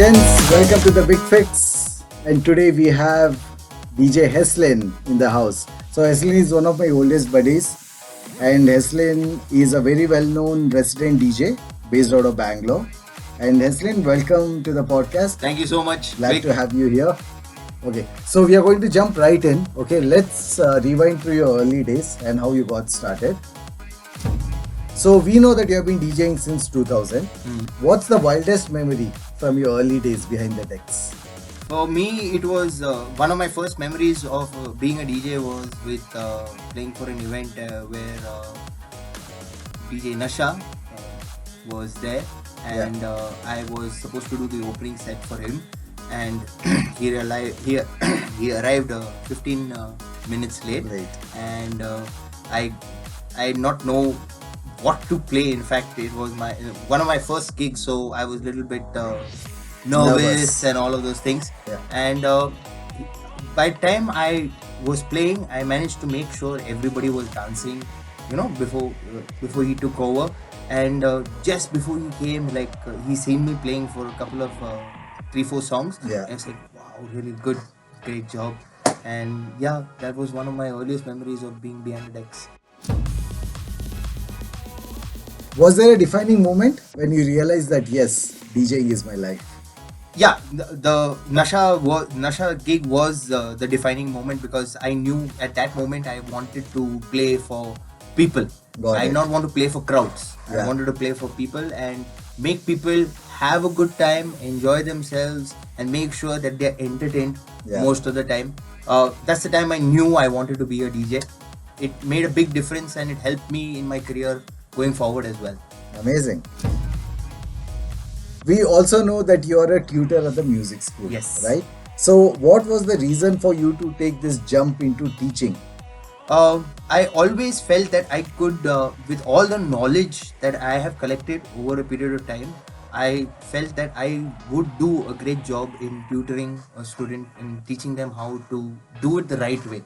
Gents, welcome to the Vic Fix. And today we have DJ Heslyn in the house. So Heslyn is one of my oldest buddies, and Heslyn is a very well-known resident DJ based out of Bangalore. And Heslyn, welcome to the podcast. Thank you so much. Glad to have you here. Okay, so we are going to jump right in. Okay, let's rewind through your early days and how you got started. So we know that you have been DJing since 2000. What's the wildest memory from your early days behind the decks? For me, it was one of my first memories of being a DJ was with playing for an event where DJ Nasha was there, and I was supposed to do the opening set for him, and he arrived 15 minutes late. And I did not know what to play. In fact, it was one of my first gigs, so I was a little bit nervous and all of those things. And by the time I was playing, I managed to make sure everybody was dancing, before he took over. And just before he came, he seen me playing for a couple of 3-4 songs. I was like, wow, really good, great job. And yeah, that was one of my earliest memories of being behind the decks. Was there a defining moment when you realized that yes, DJing is my life? Yeah, the Nasha gig was the defining moment, because I knew at that moment I wanted to play for people. I did not want to play for crowds. I wanted to play for people and make people have a good time, enjoy themselves, and make sure that they're entertained most of the time. That's the time I knew I wanted to be a DJ. It made a big difference, and it helped me in my career going forward as well. Amazing. We also know that you are a tutor at the Musicscool. Yes. Right? So what was the reason for you to take this jump into teaching? I always felt that I could, with all the knowledge that I have collected over a period of time, I felt that I would do a great job in tutoring a student and teaching them how to do it the right way.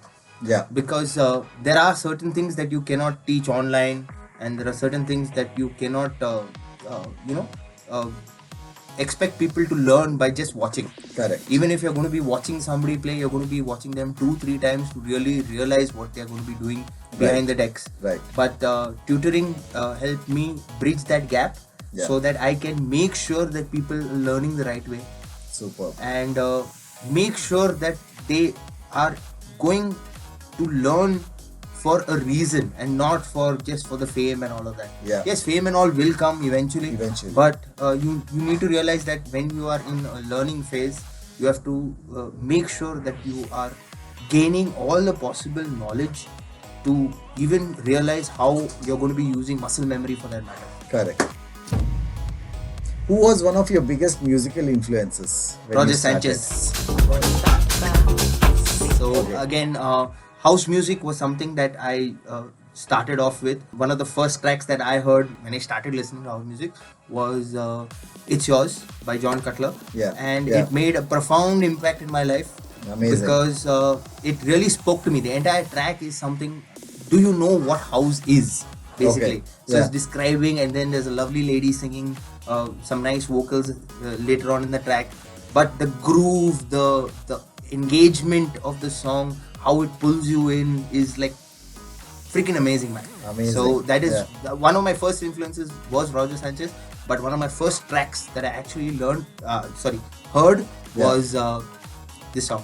Because there are certain things that you cannot teach online, and there are certain things that you cannot, expect people to learn by just watching. Correct. Even if you're going to be watching somebody play, you're going to be watching them 2-3 times to really realize what they're going to be doing behind the decks. Right. But tutoring helped me bridge that gap so that I can make sure that people are learning the right way. Superb. And make sure that they are going to learn for a reason and not for just for the fame and all of that. Yes, fame and all will come eventually. But you need to realize that when you are in a learning phase, you have to make sure that you are gaining all the possible knowledge to even realize how you're going to be using muscle memory for that matter. Correct. Who was one of your biggest musical influences? Roger Sanchez. So again, house music was something that I started off with. One of the first tracks that I heard when I started listening to house music was It's Yours by John Cutler. And it made a profound impact in my life. Amazing. Because it really spoke to me. The entire track is something, do you know what house is? Basically. So it's describing, and then there's a lovely lady singing some nice vocals later on in the track. But the groove, the engagement of the song, how it pulls you in is like freaking amazing, man. Amazing. So that is one of my first influences was Roger Sanchez, but one of my first tracks that I actually heard was this song,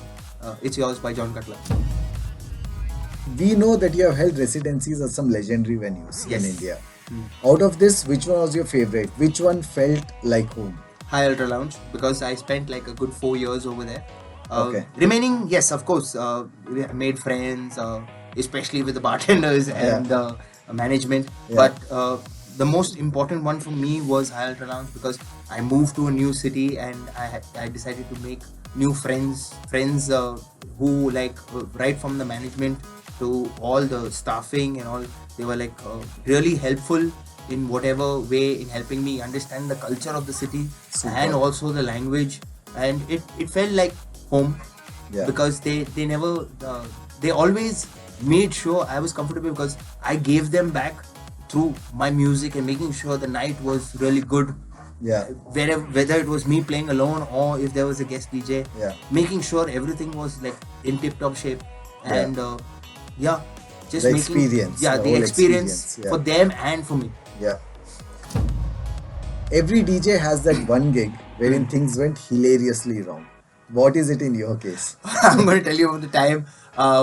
It's Yours by John Cutler. We know that you have held residencies at some legendary venues in India. Out of this, which one was your favorite? Which one felt like home? High Ultra Lounge, because I spent like a good 4 years over there. Remaining, yes, of course, we made friends, especially with the bartenders and management. But the most important one for me was High Ultra Lounge, because I moved to a new city and I decided to make new friends who right from the management to all the staffing and all, they were really helpful in whatever way in helping me understand the culture of the city and also the language, and it felt like home because they never they always made sure I was comfortable, because I gave them back through my music and making sure the night was really good Yeah. Whether it was me playing alone or if there was a guest DJ, Yeah. making sure everything was like in tip-top shape, and just The making experience, the the whole experience experience, yeah. for them and for me. Yeah. Every DJ has that one gig wherein things went hilariously wrong. What is it in your case? I'm going to tell you about the time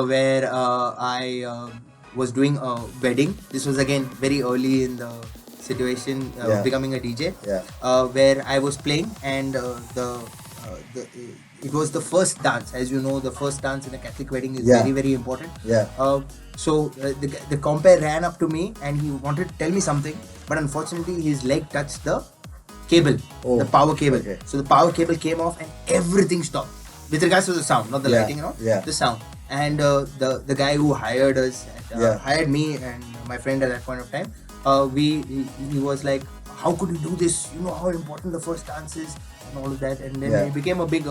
where I was doing a wedding. This was again very early in the situation, Yeah. becoming a DJ, Yeah. where I was playing, and it was the first dance. As you know, the first dance in a Catholic wedding is Yeah. very, very important. Yeah. So the compere ran up to me and he wanted to tell me something, but unfortunately his leg touched the cable, Oh, the power cable. okay. So the power cable came off and everything stopped. With regards to the sound, not the Yeah, lighting, yeah. the sound. And the guy who hired us, hired me and my friend at that point of time, he was like, how could you do this? You know how important the first dance is and all of that. And then Yeah. it became a big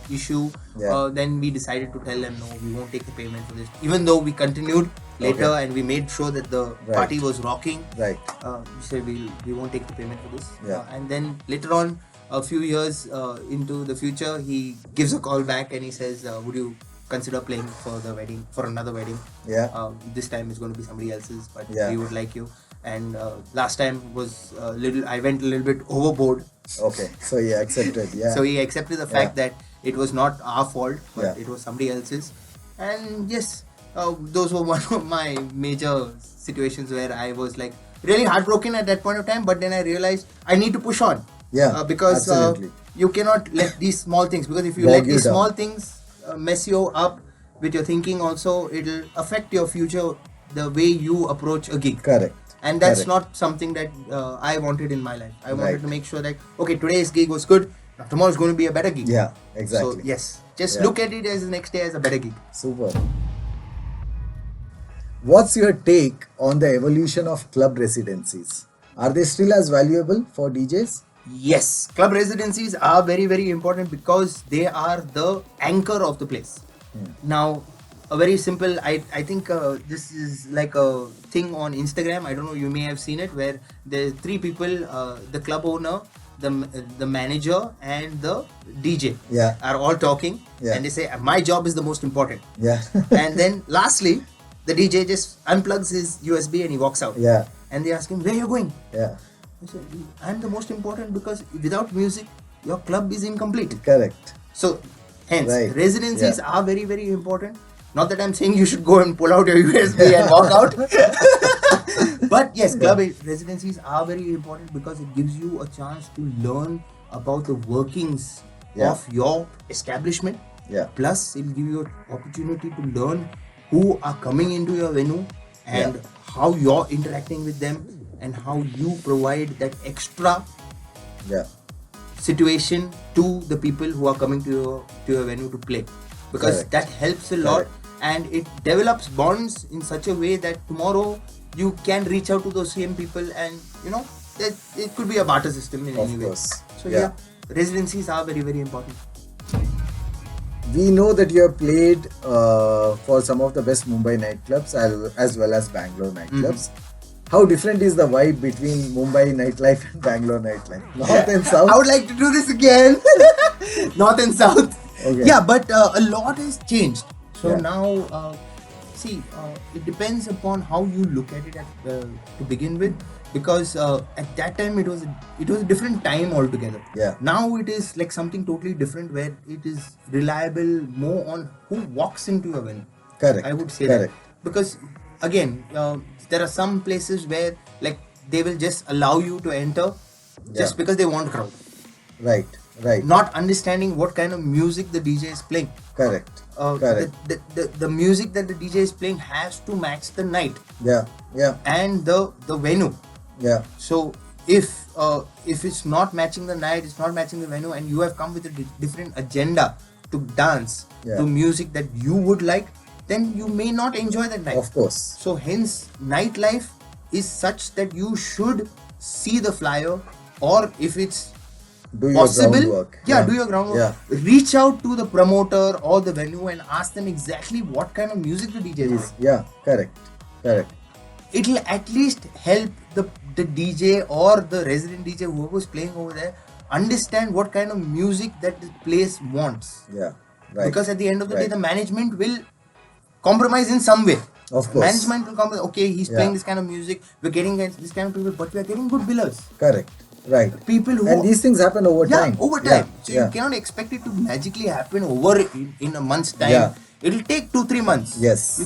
issue. Yeah. Then we decided to tell them, no, we won't take the payment for this. Even though we continued later and we made sure that the Right. party was rocking. Right. We said we won't take the payment for this. Yeah. And then later on, a few years into the future, he gives a call back and he says, would you consider playing for another wedding? Yeah. This time it's going to be somebody else's, but Yeah. we would like you. And last time was I went a little bit overboard. Okay. So he accepted. Yeah. So he accepted the fact that it was not our fault, but Yeah. it was somebody else's. And yes, those were one of my major situations where I was like really heartbroken at that point of time. But then I realized I need to push on. Yeah, Because absolutely. you cannot let these small things, because if you Bog let you these down. small things mess you up with your thinking also, it'll affect your future, the way you approach a gig. Correct. And that's Correct. not something that I wanted in my life. I wanted Right. to make sure that, okay, today's gig was good, now tomorrow's going to be a better gig. Yeah, exactly. So yes, just Yeah. look at it as the next day as a better gig. Super. What's your take on the evolution of club residencies? Are they still as valuable for DJs? Yes, club residencies are very, very important because they are the anchor of the place. Now, a very simple, I think this is like a thing on Instagram. I don't know, you may have seen it, where there's three people, the club owner, the manager and the DJ Yeah. are all talking, Yeah. and they say, my job is the most important. Yeah. And then lastly, the DJ just unplugs his USB and he walks out. Yeah. And they ask him, where are you going? Yeah. I said, I'm the most important because without music, your club is incomplete. Correct. So, hence, Right. residencies Yeah. are very, very important. Not that I'm saying you should go and pull out your USB and walk out. But yes, club residencies are very important because it gives you a chance to learn about the workings Yeah. of your establishment. Yeah. Plus, it will give you an opportunity to learn who are coming into your venue and how you're interacting with them and how you provide that extra Yeah. situation to the people who are coming to your venue to play, because Correct. that helps a lot. Correct. And it develops bonds in such a way that tomorrow you can reach out to those same people, and it could be a barter system in Of any way. course. So Yeah. residencies are very, very important. We know that you have played for some of the best Mumbai nightclubs as well as Bangalore nightclubs. How different is the vibe between Mumbai nightlife and Bangalore nightlife? North and South? I would like to do this again. North and South. Okay. Yeah, but a lot has changed. So Yeah. now, it depends upon how you look at it to begin with. Because at that time it was a different time altogether. Yeah. Now it is like something totally different, where it is reliable more on who walks into your venue. Correct. I would say Correct. that, because again, there are some places where like they will just allow you to enter just Yeah. because they want crowd, Right. Right. not understanding what kind of music the DJ is playing. Correct. Correct. The music that the DJ is playing has to match the night Yeah. Yeah. and the venue. Yeah. So if it's not matching the night, it's not matching the venue, and you have come with a different agenda to dance Yeah. to music that you would like, then you may not enjoy that night. Of course. So hence, nightlife is such that you should see the flyer, or if it's Do your possible, groundwork. do your groundwork. Yeah. Reach out to the promoter or the venue and ask them exactly what kind of music the DJ is playing. Yeah. Correct. Correct. It'll at least help the the DJ or the resident DJ, whoever is playing over there, understand what kind of music that the place wants. Yeah, right. Because at the end of the day, the management will compromise in some way. Of course. Management will compromise. Okay, he's playing this kind of music. We're getting this kind of people, but we are getting good billers. Correct. Right. People who, and these things happen over time. Over time. So you cannot expect it to magically happen in a month's time. Yeah. It will take 2-3 months. Yes. You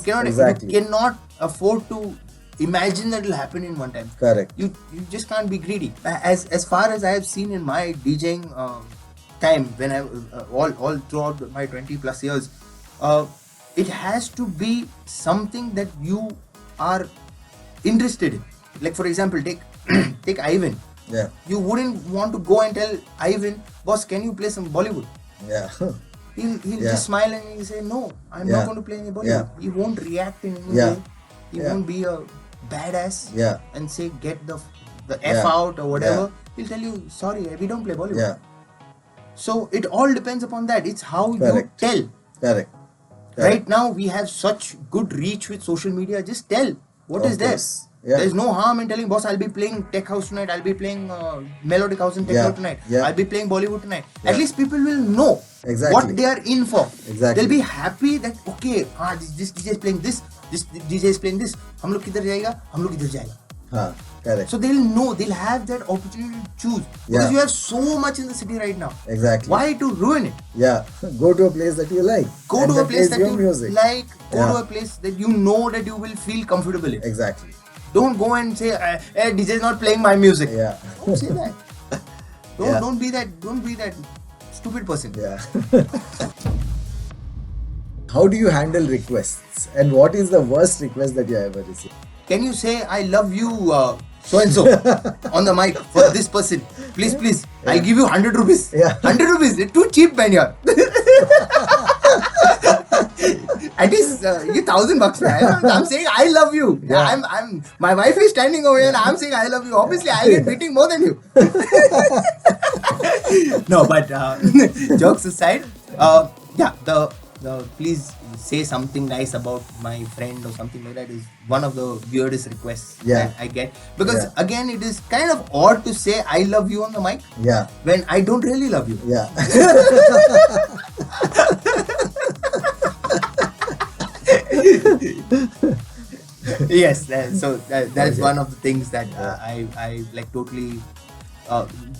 cannot afford to imagine that it will happen in one time. Correct. You just can't be greedy. As far as I have seen in my DJing time, when I all throughout my 20 plus years, it has to be something that you are interested in. Like for example, take Ivan. Yeah. You wouldn't want to go and tell Ivan, boss, can you play some Bollywood? Yeah. He'll just smile and he'll say, no, I'm not going to play any Bollywood. He won't react in any way. He won't be a badass and say, get the F out or whatever. He'll tell you, sorry, we don't play Bollywood. Yeah. So it all depends upon that. It's how you tell. Correct. Right now, we have such good reach with social media. Just tell what is there. Yeah. There's no harm in telling, boss, I'll be playing tech house tonight. I'll be playing melodic house and techno tonight. I'll be playing Bollywood tonight. At least people will know what they are in for. They'll be happy that, okay, this DJ is playing this DJ is playing this. हम लोग किधर जाएगा? हम लोग इधर जाएगा. Correct. So they'll know, they'll have that opportunity to choose. Because you have so much in the city right now. Exactly. Why to ruin it? Yeah. Go to a place that you like. Go to a place that you like. Go to a place that you know that you will feel comfortable in. Exactly. Don't go and say, hey, DJ is not playing my music. Yeah. Don't say that. Don't be that stupid person. Yeah. How do you handle requests? And what is the worst request that you ever received? Can you say, I love you, so and so, on the mic for this person? Please. I'll give you 100 rupees. 100 rupees. It's too cheap, man. At least you $1,000, man. I'm saying I love you. My wife is standing over here and I'm saying I love you. Obviously, I get beating more than you. No, but jokes aside, please say something nice about my friend or something like that is one of the weirdest requests that I get. Because again, it is kind of odd to say I love you on the mic when I don't really love you. Yeah. Yes, that's one of the things that I like totally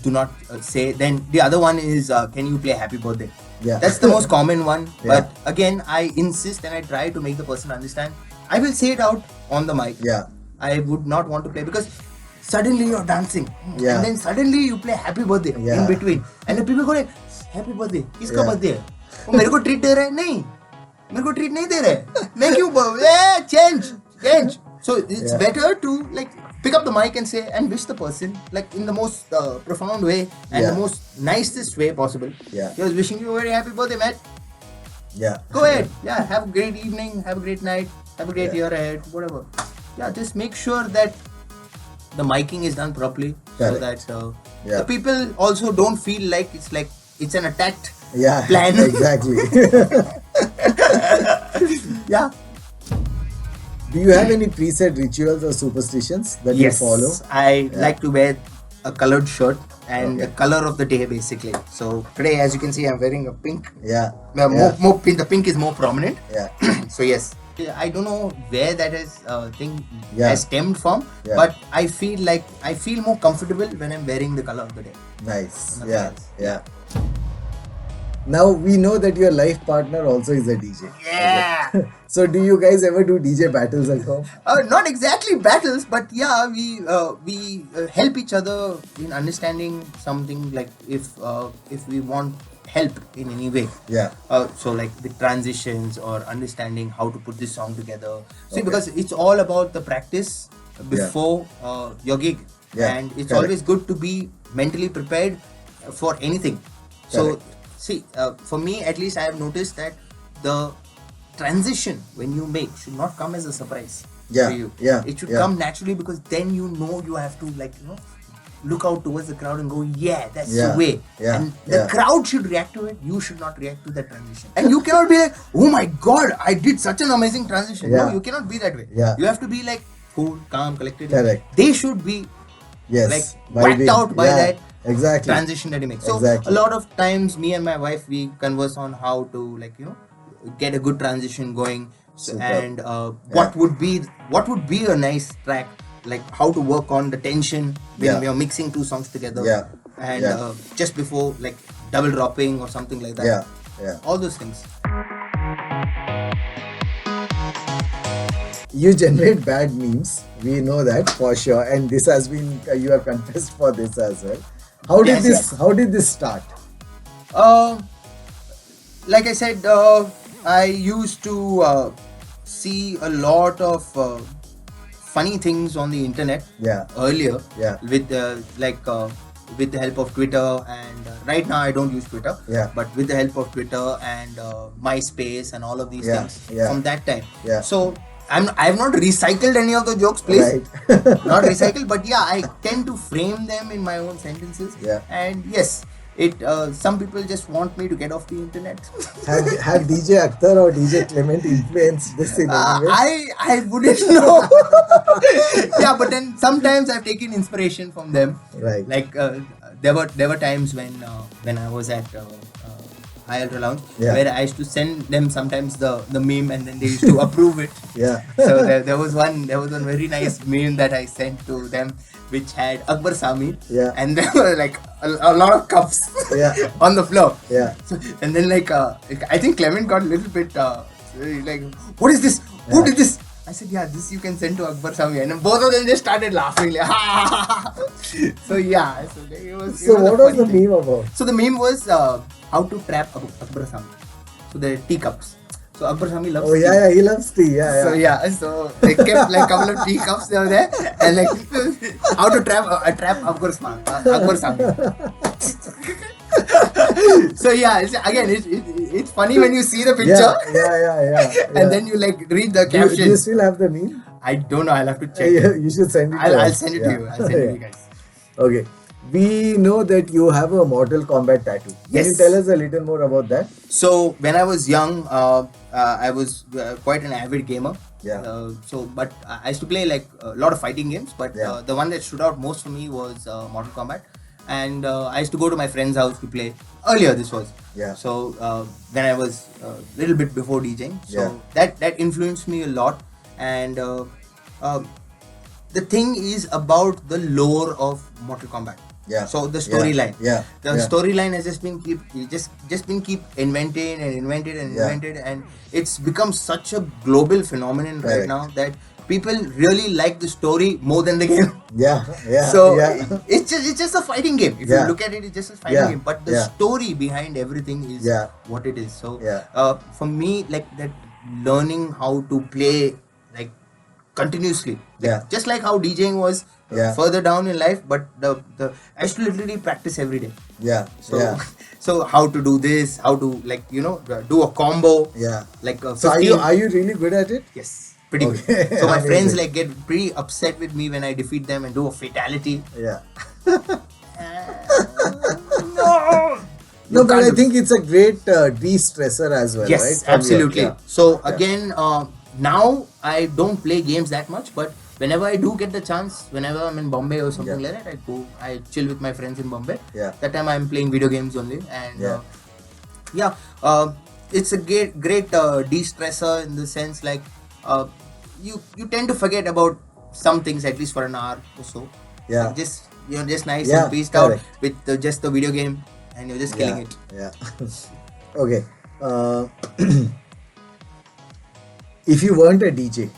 do not say. Then the other one is, can you play Happy Birthday? Yeah. That's the most common one. But again, I insist and I try to make the person understand. I will say it out on the mic. Yeah. I would not want to play because suddenly you're dancing. And then suddenly you play Happy Birthday in between. And the people go like, Happy Birthday? Kiska birthday hai? वो मेरे को treat दे रहा है? नहीं. मेरे को treat नहीं दे रहा है. मैं क्यों? Change. So it's better to like pick up the mic and say and wish the person like in the most profound way and the most nicest way possible. Yeah. He was wishing you a very happy birthday, man. Yeah. Go ahead. Yeah. Have a great evening. Have a great night. Have a great year ahead. Whatever. Yeah. Just make sure that the miking is done properly. Correct. So that the people also don't feel like it's an attacked plan. Exactly. Yeah. Do you have any preset rituals or superstitions that you follow? I like to wear a colored shirt and the color of the day basically. So today, as you can see, I'm wearing a pink. Yeah. More pink. The pink is more prominent. Yeah. So yes. I don't know where that has stemmed from, but I feel more comfortable when I'm wearing the color of the day. Nice. Yeah. Now we know that your life partner also is a DJ. Yeah. Okay. So do you guys ever do DJ battles at home? Not exactly battles, but yeah, we help each other in understanding something like if we want help in any way. Yeah. So like the transitions or understanding how to put this song together. See, because it's all about the practice before your gig, and it's always good to be mentally prepared for anything. So see, for me at least, I have noticed that the transition when you make should not come as a surprise for you. It should come naturally, because then you know you have to look out towards the crowd and go, that's the way. And the crowd should react to it. You should not react to that transition. And you cannot be like, oh my god, I did such an amazing transition. No, you cannot be that way. You have to be like cool, calm, collected. Correct. They should be Yes. like whacked out by that exactly. transition that he makes. So Exactly. a lot of times me and my wife, we converse on how to, like, get a good transition going. So, Superb. and what would be a nice track, like how to work on the tension when we are mixing two songs together, and just before, like, double dropping or something like that. All those things. You generate bad memes, we know that for sure, and this has been you have confessed for this as well. How did this start? Like I said, I used to see a lot of funny things on the internet earlier, with with the help of Twitter, and right now I don't use Twitter, but with the help of Twitter and MySpace and all of these things from that time. So I've not recycled any of the jokes, please. Right. Not recycled, but yeah, I tend to frame them in my own sentences. And yes, some people just want me to get off the internet. Have DJ Akhtar or DJ Clement influenced this in any way? I wouldn't know. Yeah, but then sometimes I've taken inspiration from them. Right. Like there were times when I was at High Ultra Lounge, where I used to send them sometimes the meme, and then they used to approve it. So there was one very nice meme that I sent to them, which had Akbar Sami, and there were like a lot of cups on the floor. So, and then I think Clement got a little bit like, what is this? Who did this? I said, this you can send to Akbar Sami, and then both of them just started laughing like, so what was the meme about? So the meme was how to trap Akbar Sami. So the teacups. So Akbar Sami loves tea. He loves tea. So they kept like a couple of teacups over there, and like how to trap Akbar Sami. So again, it's funny when you see the picture. And then you like read the caption. Do you still have the meme? I don't know. I'll have to check. You should send it. I'll send it to you. I'll send it to you guys. Okay. We know that you have a Mortal Kombat tattoo. Can you tell us a little more about that? So when I was young, I was quite an avid gamer. But I used to play like a lot of fighting games. But the one that stood out most for me was Mortal Kombat. And I used to go to my friend's house to play. Earlier this was. So when I was a little bit before DJing. So that influenced me a lot. And the thing is about the lore of Mortal Kombat. So the storyline. The storyline has just been keep invented, and it's become such a global phenomenon right now that people really like the story more than the game. So it's just a fighting game. If you look at it, it's just a fighting game. But the story behind everything is what it is. So for me, like that, learning how to play like continuously, just like how DJing was further down in life, but the I used to literally practice every day. So how to do this, how to do a combo. Like so are you really good at it? Yes, pretty good. So my friends like get pretty upset with me when I defeat them and do a fatality. No, but I think it's a great de-stressor as well, right? Yes, absolutely. So again, now I don't play games that much, but whenever I do get the chance, whenever I'm in Bombay or something like that, I chill with my friends in Bombay. That time I'm playing video games only, and it's a great de-stressor in the sense like you tend to forget about some things at least for an hour or so. Like you're just nice and peaced out with just the video game, and you're just killing it. Okay. If you weren't a DJ,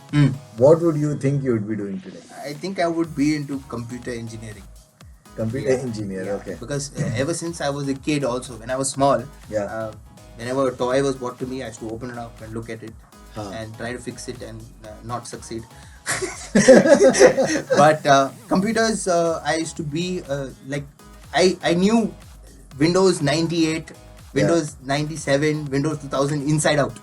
what would you think you would be doing today? I think I would be into computer engineering. Computer engineer, okay. Because ever since I was a kid also, when I was small, whenever a toy was brought to me, I used to open it up and look at it and try to fix it and not succeed. But computers, I used to be I knew Windows 98, Windows 97, Windows 2000 inside out.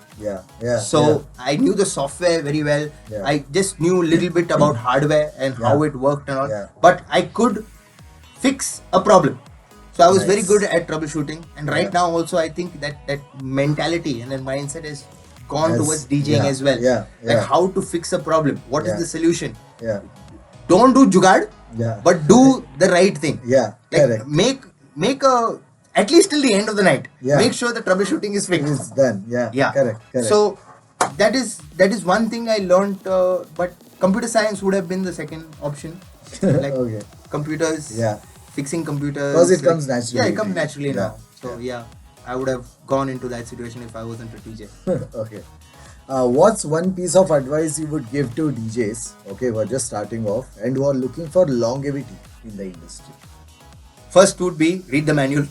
So I knew the software very well. I just knew a little bit about hardware and how it worked and all. But I could fix a problem. So I was very good at troubleshooting. And right now also I think that mentality and that mindset has gone towards DJing as well. Like how to fix a problem. What is the solution? don't do jugad, Yeah. but do the right thing. Yeah, Like correct. make a at least till the end of the night. Yeah. Make sure the troubleshooting is fixed. It's done. Yeah. Yeah. Correct. So that is one thing I learned. But computer science would have been the second option. Like Okay. computers. Yeah. Fixing computers. Because it comes naturally. Yeah, it comes naturally Yeah. now. So yeah, I would have gone into that situation if I wasn't a DJ. Okay. What's one piece of advice you would give to DJs, okay, who are just starting off and who are looking for longevity in the industry? First would be read the manual.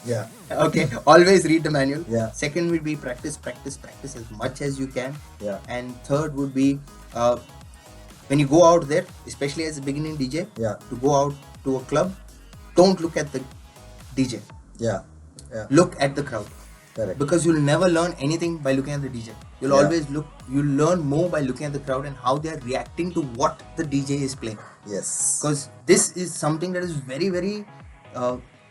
Yeah. Okay, always read the manual. Yeah. Second would be practice as much as you can. Yeah. And third would be when you go out there, especially as a beginning DJ, Yeah. to go out to a club, don't look at the DJ. Yeah. Yeah. Look at the crowd. Correct. Because you'll never learn anything by looking at the DJ. You'll Yeah. always you'll learn more by looking at the crowd and how they're reacting to what the DJ is playing. Yes. Because this is something that is very, very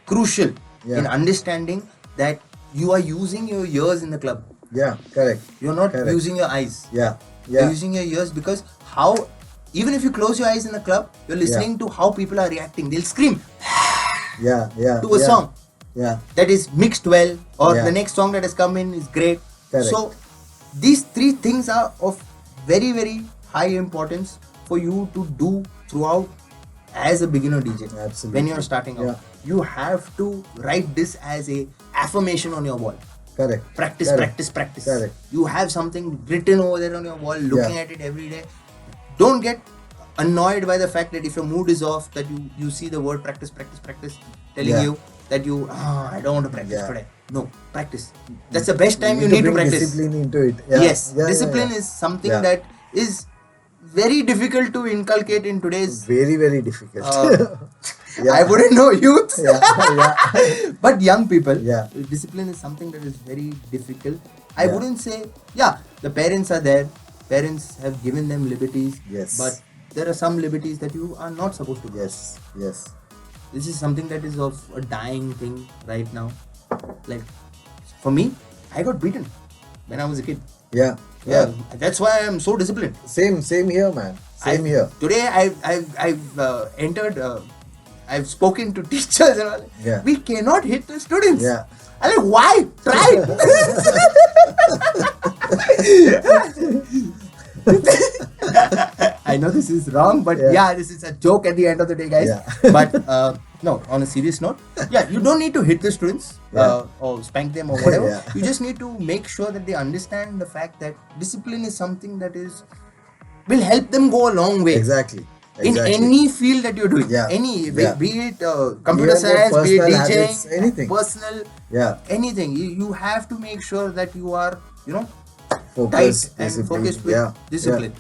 crucial Yeah. in understanding that you are using your ears in the club. Yeah. Correct. You're not Correct. using your eyes. Yeah. You're Yeah. using your ears because even if you close your eyes in the club, you're listening to how people are reacting. They'll scream Yeah. Yeah. to a yeah. song Yeah. that is mixed well, or Yeah. the next song that has come in is great. Correct. So these three things are of very, very high importance for you to do throughout as a beginner DJ. Absolutely. When you're starting out, Yeah. you have to write this as a affirmation on your wall. Correct. Practice, Correct. practice, practice. Correct. You have something written over there on your wall, looking Yeah. at it every day. Don't get annoyed by the fact that if your mood is off, that you see the word practice, practice, practice telling Yeah. you that I don't want to practice Yeah. today. No, practice. That's the best time you to need to bring practice. discipline into it. Yeah. Yes, Yeah, discipline yeah. is something Yeah. that is very difficult to inculcate in today's. Very, very difficult. Yeah. I wouldn't know youth, Yeah. Yeah. but young people. Yeah. Discipline is something that is very difficult. I Yeah. wouldn't say, the parents are there. Parents have given them liberties. Yes. But there are some liberties that you are not supposed to get. Yes. Yes. This is something that is of a dying thing right now. Like, for me, I got beaten when I was a kid. Yeah. Yeah. That's why I'm so disciplined. Same here, man. Same here. Today I've entered. I've spoken to teachers and all. Yeah. We cannot hit the students. Yeah. I'm like, why? Try. I know this is wrong, but Yeah. this is a joke at the end of the day, guys. Yeah. But no, on a serious note, you don't need to hit the students or spank them or whatever. Yeah. You just need to make sure that they understand the fact that discipline is something that will help them go a long way. Exactly. In any field that you're doing, Yeah. be it computer Even their science, be it personal DJing, habits, anything. personal, Yeah. anything. You have to make sure that you are, Focus, tight and discipline. focused with Yeah. discipline.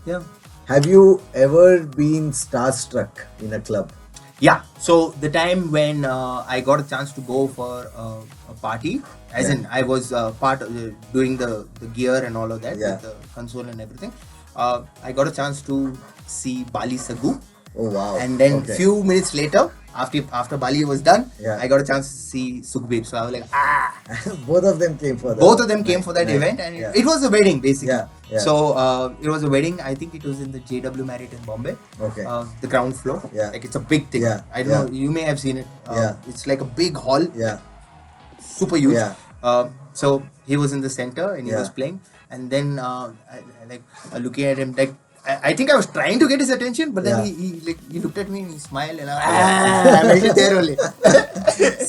Yeah. Have you ever been starstruck in a club? Yeah. So the time when I got a chance to go for a party, as in I was part of doing the gear and all of that, Yeah. with the console and everything. I got a chance to see Bali Sagu. Oh wow. And then Okay. few minutes later, after Bali was done, Yeah. I got a chance to see Sukhbir. So I was like, Both of them came for that. both of them came for that Yeah. event, and Yeah. it was a wedding basically. Yeah. Yeah. So it was a wedding. I think it was in the JW Marriott in Bombay. Okay. The ground floor. Yeah. Like it's a big thing. Yeah. I don't know. You may have seen it. Yeah. It's like a big hall. Yeah. Super huge. Yeah. So he was in the center and he Yeah. was playing, and then looking at him like. I think I was trying to get his attention, but then Yeah. he looked at me and he smiled and I made it there only.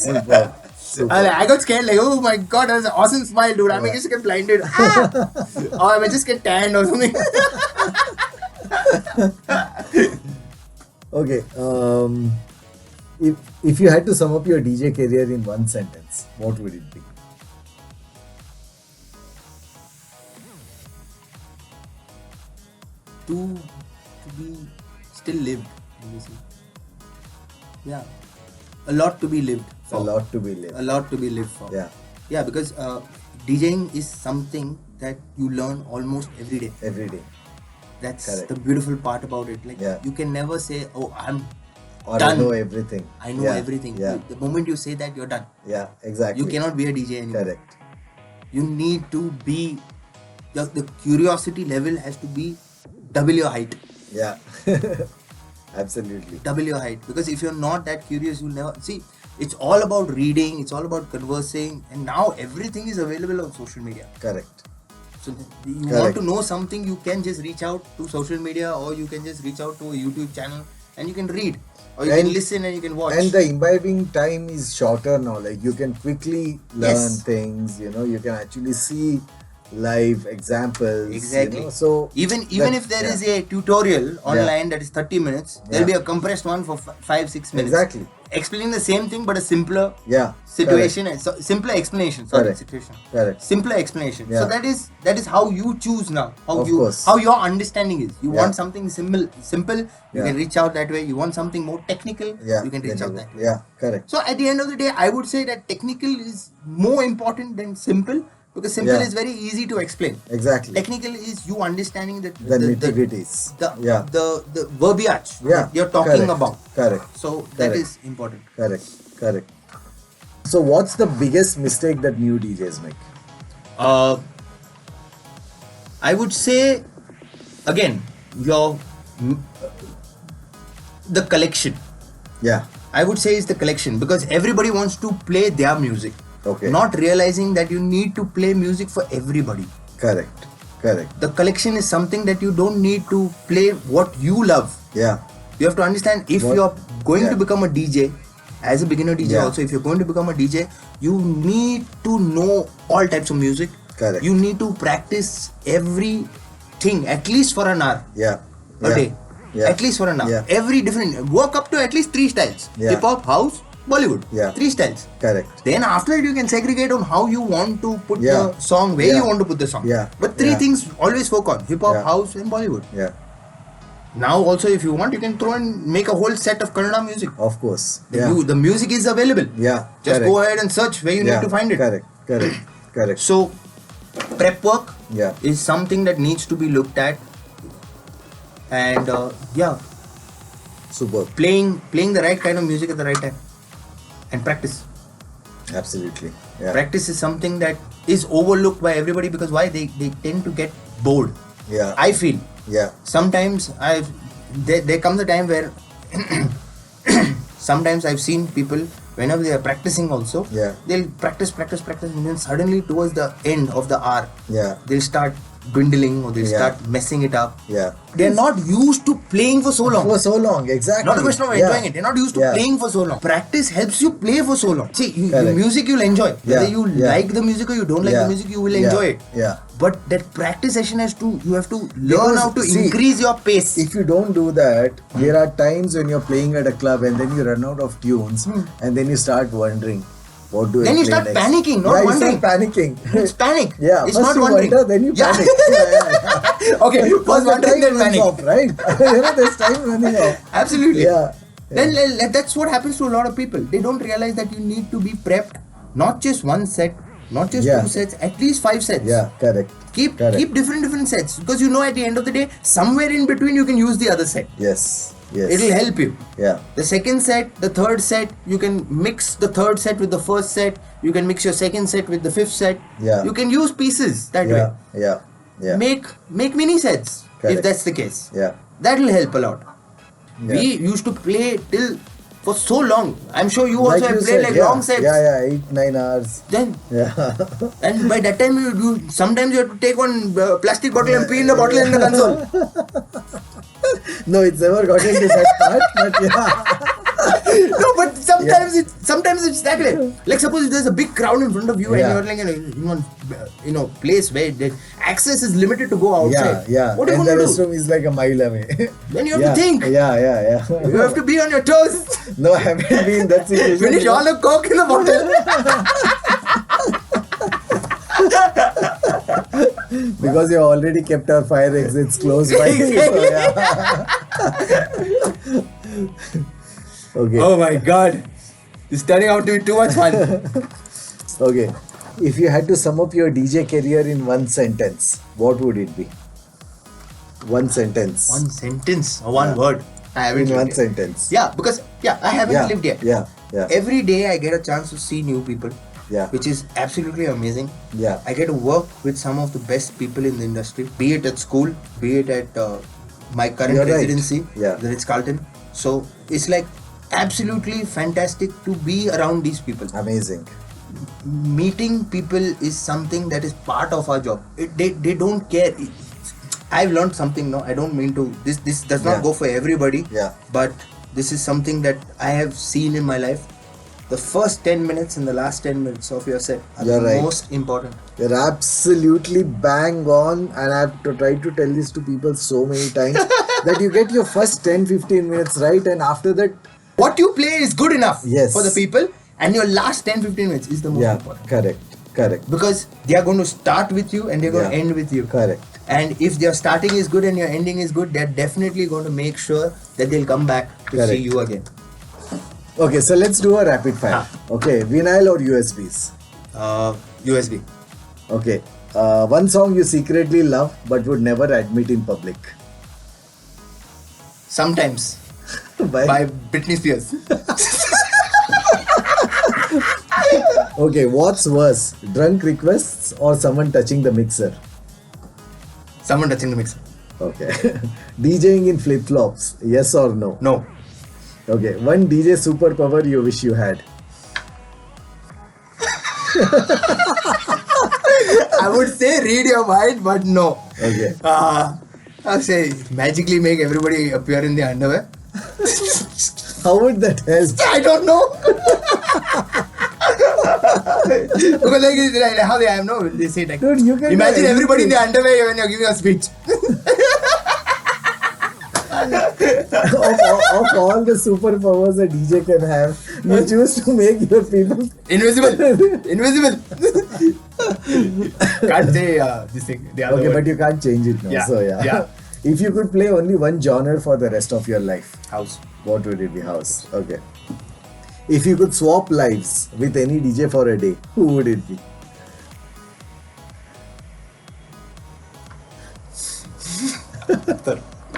Super. Super. I got scared like, oh my god, that was an awesome smile, dude. I may just get blinded. Or I may just get tanned or something. Okay. If you had to sum up your DJ career in one sentence, what would it be? To be still lived. Obviously. Yeah. A lot to be lived for. A lot to be lived. A lot to be lived for. Yeah. Yeah, because DJing is something that you learn almost every day. Every day. That's Correct. the beautiful part about it. Like Yeah. you can never say, "Oh, I'm Or done. I know everything. I know Yeah. everything." Yeah. The moment you say that, you're done. Yeah. Exactly. You cannot be a DJ anymore. Correct. You need to be. The curiosity level has to be double your height. Yeah. Absolutely. Double your height. Because if you're not that curious, you'll never see. It's all about reading. It's all about conversing, and now everything is available on social media. Correct. So you want to know something, you can just reach out to social media, or you can just reach out to a YouTube channel and you can read, or you can listen and you can watch. And the imbibing time is shorter now. Like you can quickly learn things. You can actually see live examples. Exactly. So even if there is a tutorial online that is 30 minutes, there'll be a compressed one for 5-6 minutes. Exactly. Explaining the same thing but a simpler situation, simpler explanation. Situation. Correct. Simpler explanation. Yeah. So that is how you choose now. How your understanding is. You want something simple. You can reach out that way. You want something more technical. You can reach out that way. Yeah. Correct. So at the end of the day, I would say that technical is more important than simple. Because simple is very easy to explain. Exactly. Technical is you understanding the nitty-gritties. The verbiage that you're talking about. Correct. So that is important. Correct. So what's the biggest mistake that new DJs make? I would say, again, the collection. Yeah. I would say it's the collection, because everybody wants to play their music. Okay. Not realizing that you need to play music for everybody. Correct. The collection is something that you don't need to play what you love. Yeah. You have to understand, if you're going to become a DJ, as a beginner DJ also, if you're going to become a DJ, you need to know all types of music. Correct. You need to practice everything at least for an hour a day. Yeah. At least for an hour. Yeah. Every different, work up to at least 3 styles. Yeah. Hip hop, house, Bollywood. Yeah. 3 styles. Correct. Then after it, you can segregate on how you want to put the song, where you want to put the song. Yeah. But 3 things always focus on: hip hop, house, and Bollywood. Yeah. Now also, if you want, you can throw and make a whole set of Kannada music. Of course. The music is available. Yeah. Just go ahead and search where you need to find it. Correct. So, prep work is something that needs to be looked at. And super. Playing the right kind of music at the right time. And practice. Absolutely. Yeah. Practice is something that is overlooked by everybody, because why? They tend to get bored. Yeah. I feel. Yeah. Sometimes there comes a time where sometimes I've seen people, whenever they are practicing also, they'll practice, and then suddenly towards the end of the hour, they'll start dwindling, or they'll start messing it up. Yeah. They're not used to playing for so long. Exactly. Not a question of enjoying it. They're not used to playing for so long. Practice helps you play for so long. See, the music you'll enjoy. Whether you like the music or you don't like the music, you will enjoy it. Yeah. But that practice session you have to learn how to increase your pace. If you don't do that, there are times when you're playing at a club and then you run out of tunes and then you start wondering, what do I Then you play start next? panicking, not wondering. You start panicking. It's panic. Yeah. It's First not you wondering. wonder, then you panic. Okay, first wondering, then panic. Off, right? There's time running off. Absolutely. Yeah. Then that's what happens to a lot of people. They don't realize that you need to be prepped, not just one set, not just 2 sets, at least 5 sets. Yeah, correct. Keep different sets, because at the end of the day, somewhere in between you can use the other set. Yes. It'll help you. Yeah. The second set, the third set, you can mix the third set with the first set. You can mix your second set with the 5th set. Yeah. You can use pieces that way. Yeah. Make mini sets, if that's the case. Yeah. That'll help a lot. Yeah. We used to play for so long. I'm sure you also have played long sets. Yeah, 8-9 hours. Then, and by that time, you sometimes you have to take one plastic bottle and pee in the bottle in the console. No, it's never gotten to that part, but No, but sometimes it's that way. Like suppose there's a big crowd in front of you and you're like in one place where the access is limited to go outside. What are you and going the to do? restroom is like a mile away. Then you have to think. Yeah. You have to be on your toes. No, I haven't been in that situation. Finish all the coke in the bottle. Because you already kept our fire exits close by. Okay. Oh my god. It's turning out to be too much fun. Okay. If you had to sum up your DJ career in one sentence, what would it be? One sentence. One sentence or one word. I haven't in one yet. sentence. Yeah, because I haven't lived yet. Yeah. Every day I get a chance to see new people. Yeah. Which is absolutely amazing. Yeah. I get to work with some of the best people in the industry, be it at school, be it at my current residency, the Ritz Carlton. So it's like absolutely fantastic to be around these people. Amazing. Meeting people is something that is part of our job. They don't care. I've learned something now. I don't mean to. This does not go for everybody. Yeah. But this is something that I have seen in my life. The first 10 minutes and the last 10 minutes of your set are the most important. You're absolutely bang on, and I've tried to tell this to people so many times that you get your first 10-15 minutes right, and after that, what you play is good enough for the people, and your last 10-15 minutes is the most important. Correct. Because they are going to start with you and they're going to end with you. Correct. And if their starting is good and your ending is good, they're definitely going to make sure that they'll come back to see you again. Okay, so let's do a rapid fire. Okay, vinyl or USBs? USB. Okay, one song you secretly love but would never admit in public. Sometimes. By Britney Spears. Okay, what's worse, drunk requests or someone touching the mixer? Someone touching the mixer. Okay. DJing in flip-flops, yes or no? No. Okay, one DJ superpower you wish you had. I would say read your mind, but no. Okay. I'll say magically make everybody appear in their underwear. How would that help? I don't know. Because like how they have no, they say like, dude, you can imagine everybody in their underwear when you're giving a speech. of all the superpowers a DJ can have, you choose to make your people invisible. Can't say this thing. The other okay, word. but you can't change it now. Yeah. So yeah. If you could play only one genre for the rest of your life, House. what would it be? House. Okay. If you could swap lives with any DJ for a day, who would it be?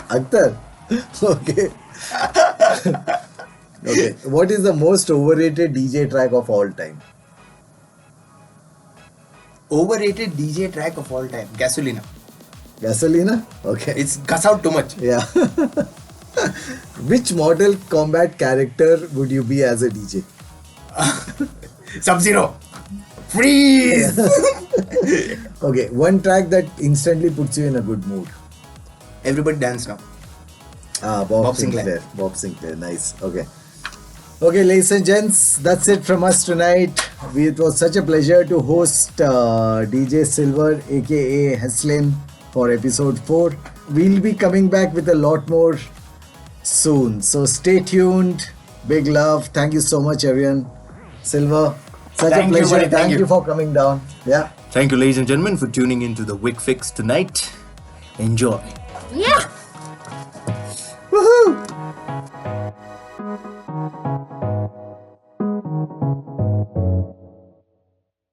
Akhtar. Okay. Okay. What is the most overrated DJ track of all time? Overrated DJ track of all time. Gasolina. Gasolina? Okay. It's cuss out too much. Yeah. Which Mortal Kombat character would you be as a DJ? Sub-Zero. Freeze! Okay, one track that instantly puts you in a good mood. Everybody dance now. Bob Sinclair. Bob Sinclair, nice. Okay. Okay, ladies and gents, that's it from us tonight. It was such a pleasure to host DJ Silvr, aka Heslyn, for episode 4. We'll be coming back with a lot more soon. So stay tuned. Big love. Thank you so much, everyone. Silvr, such a pleasure. Thank you for coming down. Yeah. Thank you, ladies and gentlemen, for tuning into the Vic Fix tonight. Enjoy. Yeah.